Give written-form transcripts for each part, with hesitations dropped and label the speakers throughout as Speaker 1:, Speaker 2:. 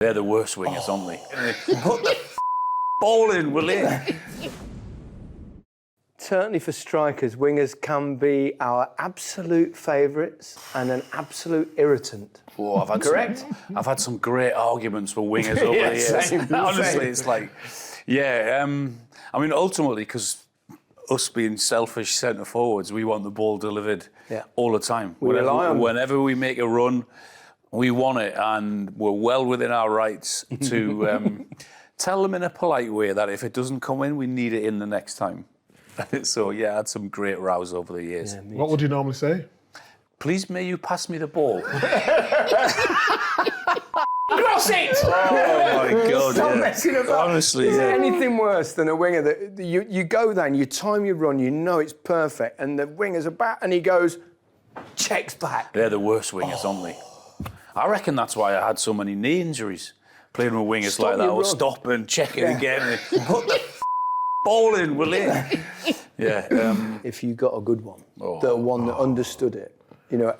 Speaker 1: They're the worst wingers, aren't they? Put the ball in, will you?
Speaker 2: Certainly for strikers, wingers can be our absolute favourites and an absolute irritant.
Speaker 1: Oh, I've had some great arguments for wingers over the years.
Speaker 2: Same.
Speaker 1: Honestly, it's like, yeah. I mean, ultimately, because us being selfish centre forwards, we want the ball delivered all the time. Whenever we make a run, we want it, and we're well within our rights to tell them in a polite way that if it doesn't come in, we need it in the next time. So, yeah, I had some great rows over the years.
Speaker 3: Yeah, what would you normally say?
Speaker 1: Please, may you pass me the ball?
Speaker 2: Cross it!
Speaker 1: Oh, my God.
Speaker 2: Stop messing about.
Speaker 1: Honestly,
Speaker 2: Is there anything worse than a winger that you go there and you time your run, you know it's perfect, and the winger's about, and he goes, checks back.
Speaker 1: They're the worst wingers, aren't they? I reckon that's why I had so many knee injuries. Playing with wingers like that, or stop and check it again. And put the ball in, will you? Yeah.
Speaker 2: If you got a good one, the one that understood it, you know,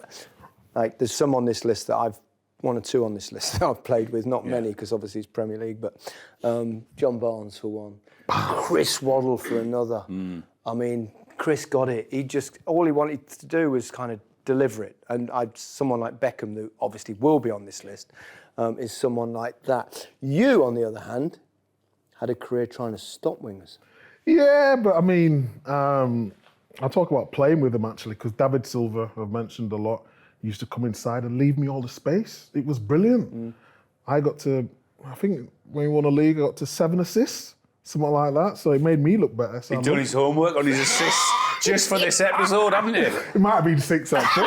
Speaker 2: like there's some on this list that one or two on this list that I've played with, not many because obviously it's Premier League, but John Barnes for one, Chris Waddle for another. I mean, Chris got it. All he wanted to do was kind of deliver it. And someone like Beckham, who obviously will be on this list, is someone like that. You, on the other hand, had a career trying to stop wingers.
Speaker 3: Yeah, but I mean, I'll talk about playing with them actually, because David Silva, I've mentioned a lot, used to come inside and leave me all the space. It was brilliant. I got to, I think when he won a league, I got to 7 assists, something like that. So it made me look better. So
Speaker 1: He'd done his homework on his assists just for this episode, haven't you?
Speaker 3: It might have been 6 actually.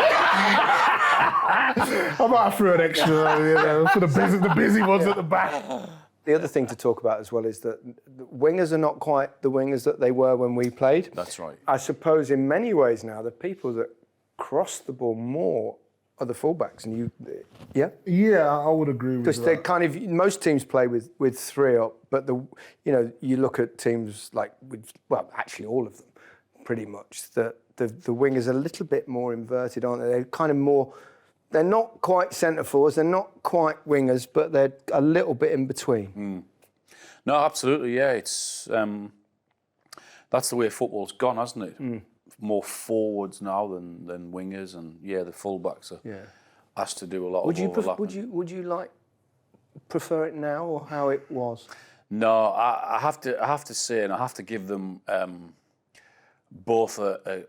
Speaker 3: I might have threw an extra, you know, for the busy ones at the back.
Speaker 2: The other thing to talk about as well is that the wingers are not quite the wingers that they were when we played.
Speaker 1: That's right.
Speaker 2: I suppose in many ways now, the people that cross the ball more are the fullbacks. And yeah?
Speaker 3: Yeah, I would agree with that.
Speaker 2: Because they kind of, most teams play with 3 up, but you look at teams like, actually all of them, pretty much, that the wingers are a little bit more inverted, aren't they? They're kind of more, they're not quite centre forwards, they're not quite wingers, but they're a little bit in between.
Speaker 1: No, absolutely, yeah. It's that's the way football's gone, hasn't it? More forwards now than wingers, and the fullbacks are asked to do a lot of overlapping.
Speaker 2: Would you prefer it now or how it was?
Speaker 1: No, I have to say, and I have to give them both a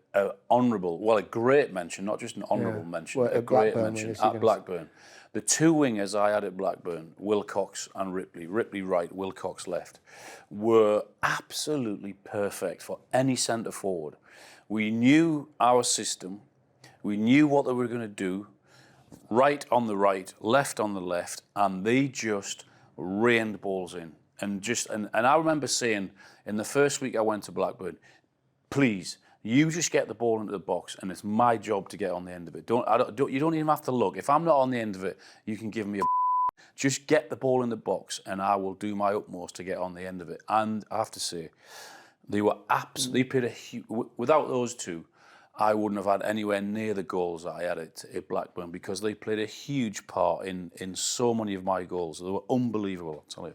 Speaker 1: honourable, a great mention, not just an honourable mention, a great mention at Blackburn. The 2 wingers I had at Blackburn, Wilcox and Ripley right, Wilcox left, were absolutely perfect for any centre forward. We knew our system, we knew what they were going to do, right on the right, left on the left, and they just rained balls in. And I remember saying, in the first week I went to Blackburn, please, you just get the ball into the box, and it's my job to get on the end of it. You don't even have to look. If I'm not on the end of it, you can give me a just get the ball in the box, and I will do my utmost to get on the end of it. And I have to say, they were absolutely played a huge. Without those 2, I wouldn't have had anywhere near the goals that I had at Blackburn, because they played a huge part in so many of my goals. They were unbelievable, I'll tell you.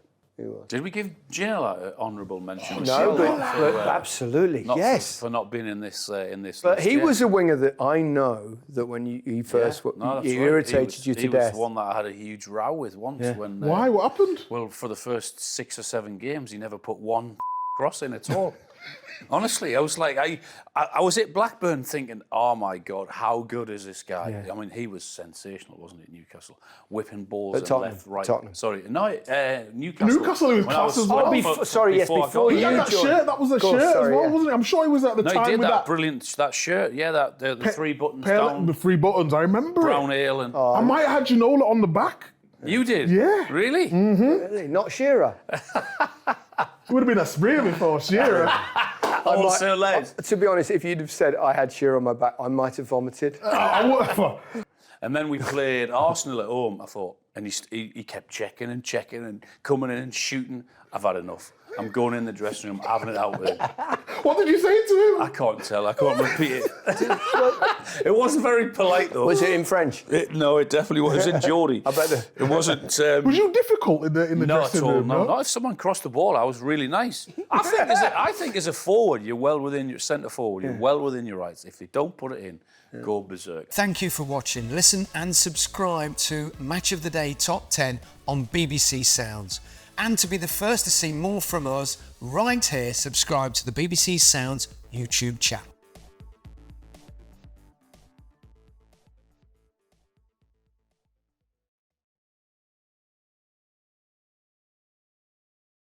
Speaker 1: Did we give Jill an honourable mention?
Speaker 2: No, but absolutely,
Speaker 1: For not being in this list.
Speaker 2: But he was a winger that I know that when he first he irritated you to death.
Speaker 1: He was the one that I had a huge row with once. When
Speaker 3: why? What happened?
Speaker 1: Well, for the first 6 or 7 games, he never put one cross in at all. Honestly, I was like, I was at Blackburn thinking, oh my God, how good is this guy? Yeah. I mean, he was sensational, wasn't he, at Newcastle? Whipping balls and left, right.
Speaker 3: Tottenham.
Speaker 1: Sorry, no, Newcastle.
Speaker 3: Newcastle was class as well.
Speaker 2: Before you
Speaker 3: had that shirt, that was a shirt as well, wasn't it? I'm sure he was at the time
Speaker 1: he did
Speaker 3: with
Speaker 1: that brilliant, that shirt, the 3 buttons down.
Speaker 3: The 3 buttons, I remember
Speaker 1: Brown ale and...
Speaker 3: I might have had Ginola on the back.
Speaker 1: You did?
Speaker 3: Yeah.
Speaker 1: Really?
Speaker 3: Mm-hmm.
Speaker 2: Really? Not Shearer?
Speaker 3: It would have been a spree before Shearer.
Speaker 1: Also led.
Speaker 2: To be honest, if you'd have said I had Shearer on my back, I might have vomited.
Speaker 1: And then we played Arsenal at home, I thought, and he kept checking and coming in and shooting. I've had enough. I'm going in the dressing room, having it out with him.
Speaker 3: What did you say to him?
Speaker 1: I can't tell. I can't repeat it. It wasn't very polite, though.
Speaker 2: Was it in French?
Speaker 1: No, it definitely was. It was in Geordie.
Speaker 2: I bet
Speaker 1: it wasn't.
Speaker 3: Was you difficult in the dressing room?
Speaker 1: No, not if someone crossed the ball. I was really nice. I think as a forward, you're well within your centre forward. You're well within your rights. If they don't put it in, go berserk.
Speaker 4: Thank you for watching. Listen and subscribe to Match of the Day Top 10 on BBC Sounds. And to be the first to see more from us right here, subscribe to the BBC Sounds YouTube channel.